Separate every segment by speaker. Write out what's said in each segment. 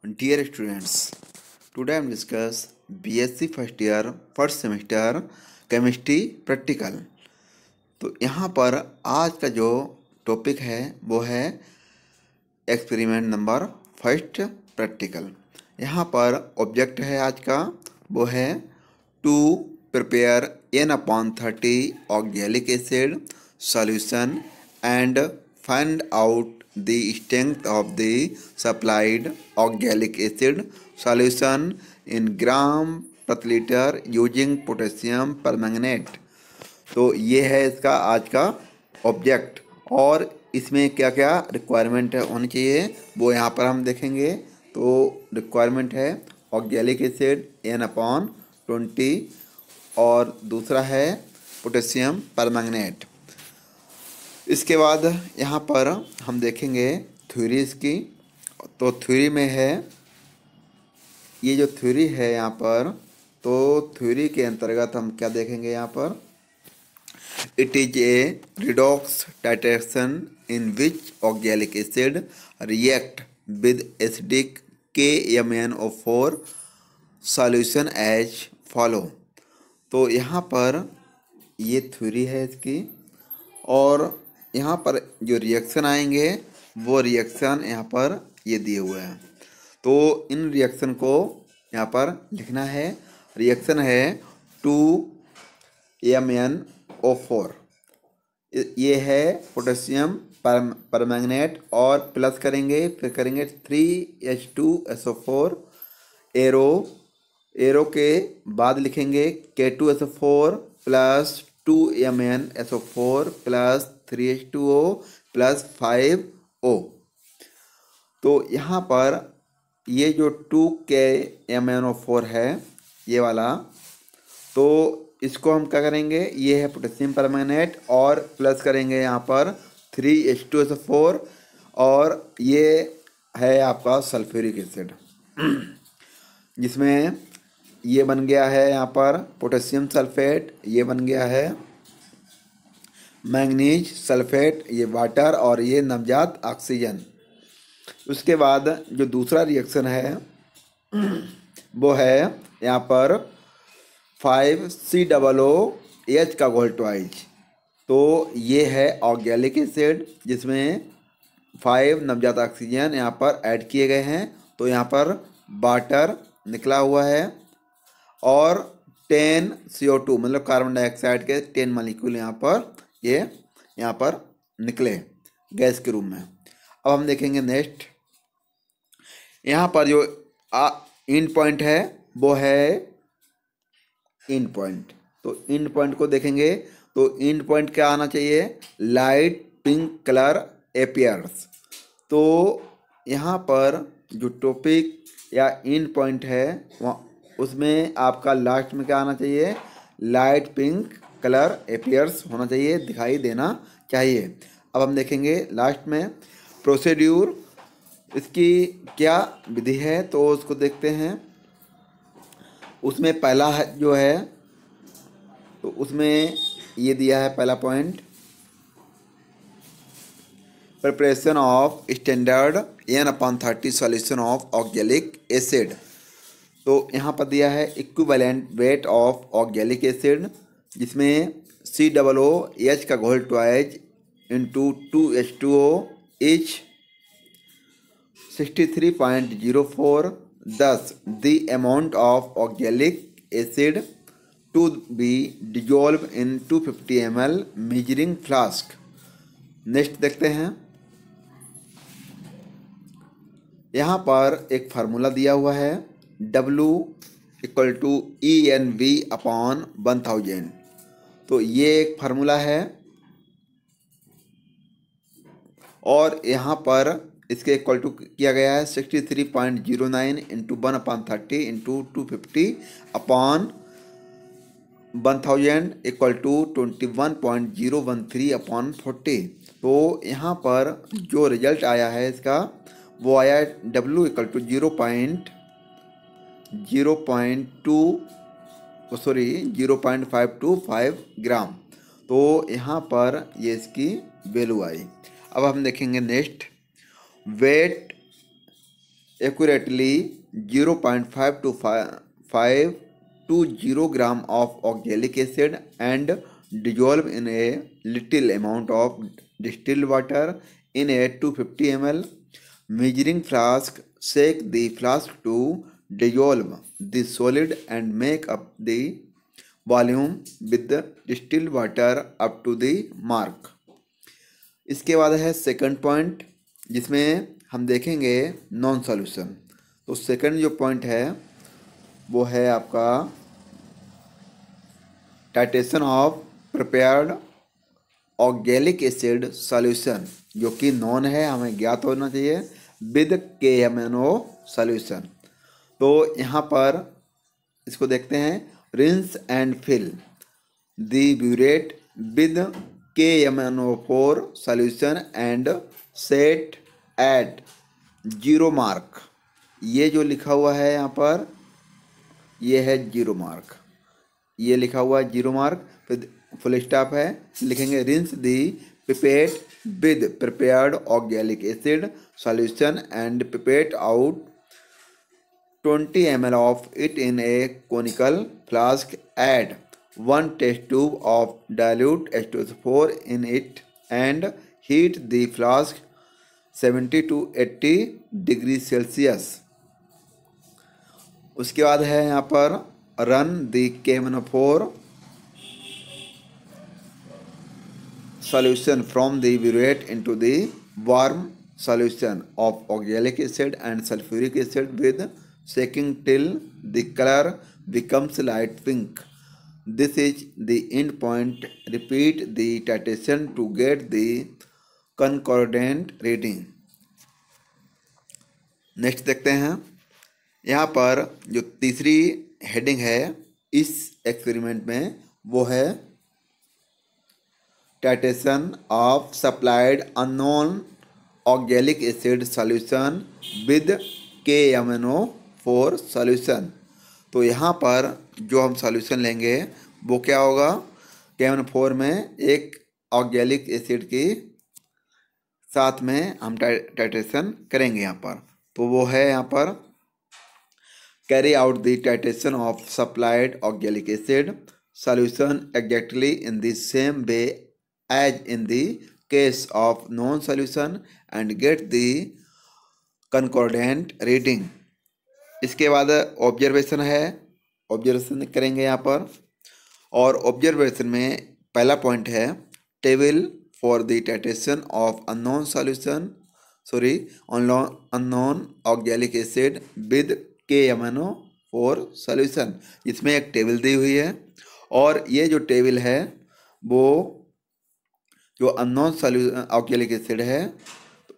Speaker 1: Dear students, today I am discuss BSc first year first semester chemistry practical. तो यहाँ पर आज का जो टॉपिक है वो है एक्सपेरिमेंट नंबर फर्स्ट प्रैक्टिकल। यहाँ पर ऑब्जेक्ट है आज का वो है to prepare N/30 oxalic acid solution and find out the strength of the supplied oxalic acid solution in gram per liter using potassium permanganate। तो ये है इसका आज का ऑब्जेक्ट और इसमें क्या क्या रिक्वायरमेंट होनी चाहिए वो यहाँ पर हम देखेंगे। तो रिक्वायरमेंट है ऑक्जेलिक एसिड N/20 और दूसरा है पोटेशियम परमैंगनेट। इसके बाद यहाँ पर हम देखेंगे थ्योरी इसकी। तो थ्योरी में है ये जो थ्योरी है यहाँ पर, तो थ्योरी के अंतर्गत हम क्या देखेंगे यहाँ पर, it is a redox titration in which oxalic acid react with acidic KMnO4 solution as follow. तो यहाँ पर ये थ्योरी है इसकी और यहाँ पर जो रिएक्शन आएंगे वो रिएक्शन यहाँ पर ये दिए हुए हैं। तो इन रिएक्शन को यहाँ पर लिखना है। रिएक्शन है 2MnO4, ये है पोटेशियम परमैंगनेट और प्लस करेंगे, फिर करेंगे 3H2SO4 एरो के बाद लिखेंगे K2SO4 plus 2MnSO4 plus 3H2O plus 5O। तो यहाँ पर ये जो 2KMnO4 है ये वाला, तो इसको हम क्या करेंगे, ये है पोटेशियम परमैंगनेट और प्लस करेंगे यहाँ पर 3H2SO4 और ये है आपका सल्फ्यूरिक एसिड जिसमें ये बन गया है यहाँ पर पोटेशियम सल्फेट, ये बन गया है मैंगनीज सल्फेट, ये वाटर और ये नवजात ऑक्सीजन। उसके बाद जो दूसरा रिएक्शन है वो है यहाँ पर 5COOH का गोल्टवाइज। तो ये है ऑक्जेलिक एसिड जिसमें 5 नवजात ऑक्सीजन यहाँ पर ऐड किए गए हैं। तो यहाँ पर वाटर निकला हुआ है और 10 CO2 मतलब कार्बन डाइऑक्साइड के 10 मॉलिक्यूल यहाँ पर यहाँ पर निकले गैस के रूप में। अब हम देखेंगे नेक्स्ट, यहाँ पर जो इन पॉइंट है वो है इन पॉइंट। तो इन पॉइंट को देखेंगे तो इन पॉइंट क्या आना चाहिए, लाइट पिंक कलर एपियर्स। तो यहाँ पर जो टॉपिक या इन पॉइंट है उसमें आपका लास्ट में क्या आना चाहिए, लाइट पिंक कलर एपियर्स होना चाहिए, दिखाई देना चाहिए। अब हम देखेंगे लास्ट में प्रोसीड्यूर, इसकी क्या विधि है तो उसको देखते हैं। उसमें पहला जो है तो उसमें ये दिया है पहला point, preparation of standard N/30 solution of oxalic acid. तो यहाँ पर दिया है equivalent weight of oxalic acid जिसमें COOH का गोल्टवाइज into 2H2O each 63.04। thus the amount of oxalic acid to be dissolved in 250 ml measuring flask। Next देखते हैं, यहाँ पर एक फार्मूला दिया हुआ है W = EnV/1000। तो ये एक फार्मूला है और यहाँ पर इसके इक्वल टू किया गया है 63.09 इंटू 1/30 इंटू 250/1000 इक्वल टू 21.013/40। तो यहाँ पर जो रिजल्ट आया है इसका वो आया W = 0.525 ग्राम। तो यहाँ पर ये इसकी वैल्यू आई। अब हम देखेंगे next, wait accurately 0.5 to 5 to 0 gram of oxalic acid and dissolve in a little amount of distilled water in a 250 ml measuring flask. Shake the flask to dissolve the solid and make up the volume with the distilled water up to the mark. इसके बाद है second point, जिसमें हम देखेंगे non solution. तो second जो point है वो है आपका titration of prepared oxalic acid solution, जो कि नॉन है, हमें ज्ञात होना चाहिए, विद KMNO सॉल्यूशन। तो यहाँ पर इसको देखते हैं, rinse and fill the burette with KMNO4 solution and set at 0 mark. ये जो लिखा हुआ है यहाँ पर, ये है 0 मार्क, ये लिखा हुआ है 0 मार्क, फिर फुल स्टॉप है, लिखेंगे rinse the pipette with prepared oxalic acid solution and pipette out 20 ml of it in a conical flask. Add 1 test tube of dilute H2SO4 in it and heat the flask 70 to 80 degrees Celsius. उसके बाद है यहाँ पर run the KMNO4 solution from the burette into the warm solution of oxalic acid and sulfuric acid with shaking till the color becomes light pink. This is the end point. Repeat the titration to get the concordant reading. Next देखते हैं, यहाँ पर जो तीसरी heading है इस experiment में वो है titration of supplied unknown oxalic acid solution with KMNO4 solution. तो यहाँ पर जो हम सॉल्यूशन लेंगे वो क्या होगा, KMNO4 में एक ऑक्जेलिक एसिड की साथ में हम टाइट्रेशन करेंगे यहाँ पर। तो वो है यहाँ पर carry out the titration of supplied oxalic acid solution exactly in the same way as in the case of known solution and get the concordant reading. इसके बाद ऑब्जर्वेशन है, ऑब्जर्वेशन करेंगे यहाँ पर, और ऑब्जर्वेशन में पहला पॉइंट है table for the titration of unknown solution unknown oxalic acid with KMNO4 solution. इसमें एक टेबल दी हुई है, और ये जो टेबल है वो जो अननोन सॉल्यूशन ऑक्जेलिक एसिड है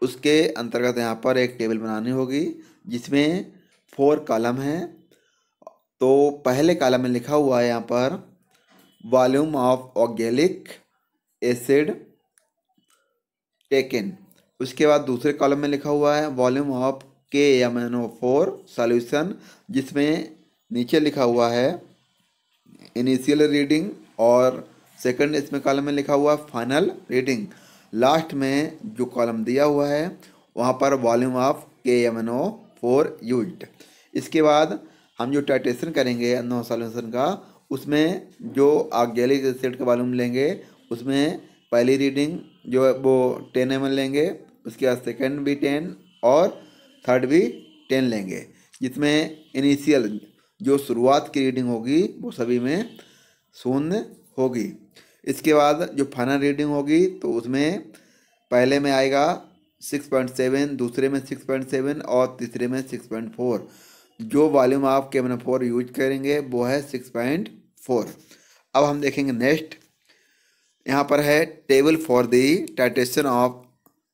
Speaker 1: उसके अंतर्गत यहाँ पर एक टेबल बनानी होगी जिसमें 4 कॉलम हैं। तो पहले कॉलम में लिखा हुआ है यहाँ पर volume of oxalic acid taken. उसके बाद दूसरे कॉलम में लिखा हुआ है वॉल्यूम ऑफ KMNO4 सॉल्यूशन, जिसमें नीचे लिखा हुआ है इनिशियल रीडिंग, और सेकंड इसमें कॉलम में लिखा हुआ फाइनल रीडिंग। लास्ट में जो कॉलम दिया हुआ है वहाँ पर वॉल्यूम ऑफ KMNO4 यूज्ड। इसके बाद हम जो टाइट्रेशन करेंगे अननोन सॉल्यूशन का, उसमें जो ऑक्जेलिक एसिड का वॉल्यूम लेंगे उसमें पहली रीडिंग जो है वो 10 ml लेंगे, उसके बाद सेकंड भी 10 और थर्ड भी 10 लेंगे, जिसमें इनिशियल जो शुरुआत की रीडिंग होगी वो सभी में 0 होगी। इसके बाद जो फाइनल रीडिंग होगी तो उसमें पहले में आएगा 6.7, दूसरे में 6.7 और तीसरे में 6.4। जो वॉल्यूम ऑफ KMNO4 यूज करेंगे वो है 6.4। अब हम देखेंगे नेक्स्ट, यहाँ पर है table for the titration of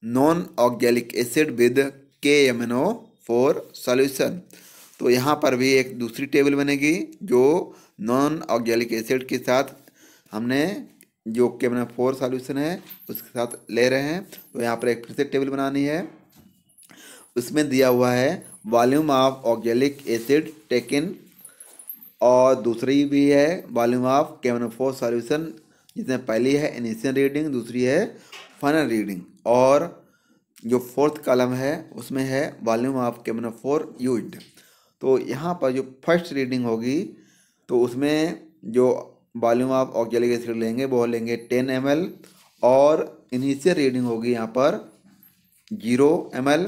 Speaker 1: non oxalic acid with KMNO4 solution. तो यहाँ पर भी एक दूसरी टेबल बनेगी जो नॉन ऑक्जेलिक एसिड के साथ हमने जो KMNO4 सॉल्यूशन है उसके साथ ले रहे हैं। तो यहाँ पर एक फिर से टेबल बनानी है, उसमें दिया हुआ है volume of oxalic acid taken, और दूसरी भी है वॉल्यूम ऑफ KMNO4 सॉल्यूशन, जिसमें पहली है इनिशियल रीडिंग, दूसरी है फाइनल रीडिंग, और जो फोर्थ कॉलम है उसमें है वॉल्यूम ऑफ केमनोफोर यूज्ड। तो यहाँ पर जो फर्स्ट रीडिंग होगी तो उसमें जो वॉल्यूम ऑफ ऑक्जेलिक एसिड लेंगे वो लेंगे 10 ml, और इनिशियल रीडिंग होगी यहाँ पर 0 ml,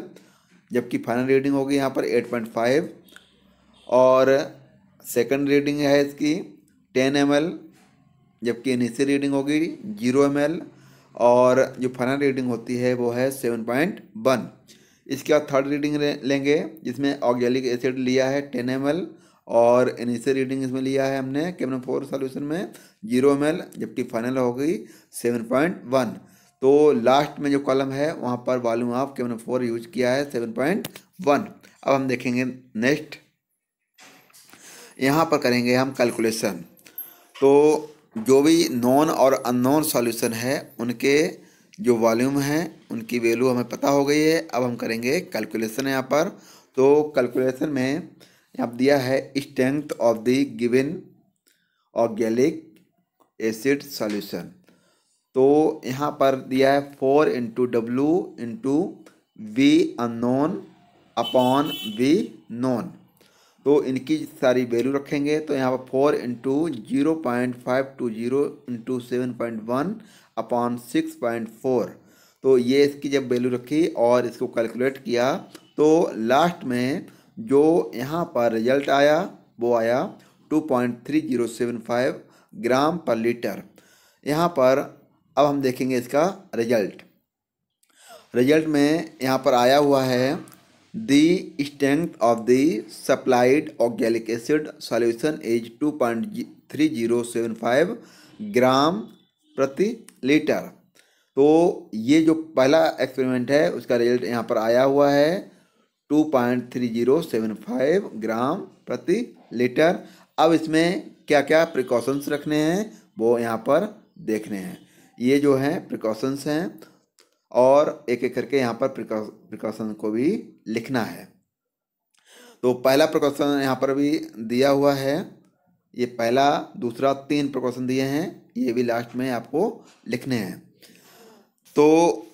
Speaker 1: जबकि फाइनल रीडिंग होगी यहाँ पर 8.5, और सेकंड रीडिंग है इसकी 10 ml, जबकि इनिशियल रीडिंग होगी 0 ml, और जो फाइनल रीडिंग होती है वो है 7.1। इसके बाद थर्ड रीडिंग लेंगे जिसमें ऑक्जेलिक एसिड लिया है 10 ml, और इनिशियल रीडिंग इसमें लिया है हमने केमनोफोर सॉल्यूशन में 0 ml, जबकि फाइनल हो गई 7.1। तो लास्ट में जो कॉलम है वहाँ पर वॉल्यूम ऑफ केमनोफोर यूज किया है 7.1। अब हम देखेंगे नेक्स्ट, यहाँ पर करेंगे हम कैलकुलेशन। तो जो भी नॉन और अननोन सॉल्यूशन है उनके जो वॉल्यूम है उनकी वैल्यू हमें पता हो गई है। अब हम करेंगे कैलकुलेशन यहाँ पर। तो कैलकुलेशन में यहाँ दिया है strength of the given oxalic acid solution. तो यहाँ पर दिया है 4 into W into V unknown upon V known. तो इनकी सारी वैल्यू रखेंगे। तो यहाँ पर 4 इंटू 0.520 इंटू 7.1 अपॉन 6.4। तो ये इसकी जब वैल्यू रखी और इसको कैलकुलेट किया तो लास्ट में जो यहाँ पर रिजल्ट आया वो आया 2.3075 ग्राम पर लीटर। यहाँ पर अब हम देखेंगे इसका रिजल्ट। रिजल्ट में यहाँ पर आया हुआ है The strength of the supplied oxalic acid solution is 2.3075 ग्राम प्रति लीटर। तो ये जो पहला एक्सपेरिमेंट है उसका रिजल्ट यहाँ पर आया हुआ है 2.3075 ग्राम प्रति लीटर। अब इसमें क्या क्या प्रिकॉशंस रखने हैं वो यहाँ पर देखने हैं। ये जो हैं प्रिकॉशंस हैं और एक एक करके यहाँ पर प्रिकॉशन को भी लिखना है। तो पहला प्रिकॉशन यहाँ पर भी दिया हुआ है, ये पहला दूसरा 3 प्रिकॉशन दिए हैं, ये भी लास्ट में आपको लिखने हैं। तो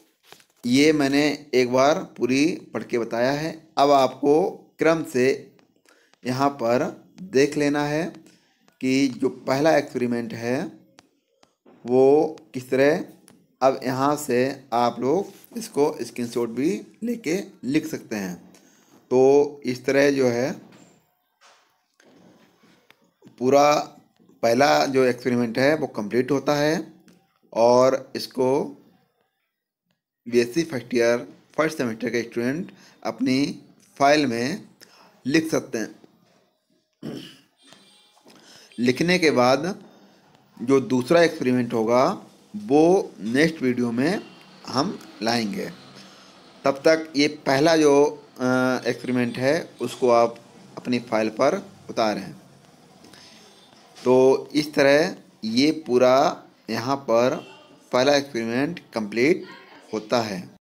Speaker 1: ये मैंने एक बार पूरी पढ़ के बताया है। अब आपको क्रम से यहाँ पर देख लेना है कि जो पहला एक्सपेरिमेंट है वो किस तरह। अब यहाँ से आप लोग इसको स्क्रीनशॉट भी लेके लिख सकते हैं। तो इस तरह जो है पूरा पहला जो एक्सपेरिमेंट है वो कंप्लीट होता है और इसको BSc first year first semester के स्टूडेंट अपनी फाइल में लिख सकते हैं। लिखने के बाद जो दूसरा एक्सपेरिमेंट होगा वो नेक्स्ट वीडियो में हम लाएंगे। तब तक ये पहला जो एक्सपेरिमेंट है उसको आप अपनी फाइल पर उतारें। तो इस तरह ये पूरा यहाँ पर पहला एक्सपेरिमेंट कंप्लीट होता है।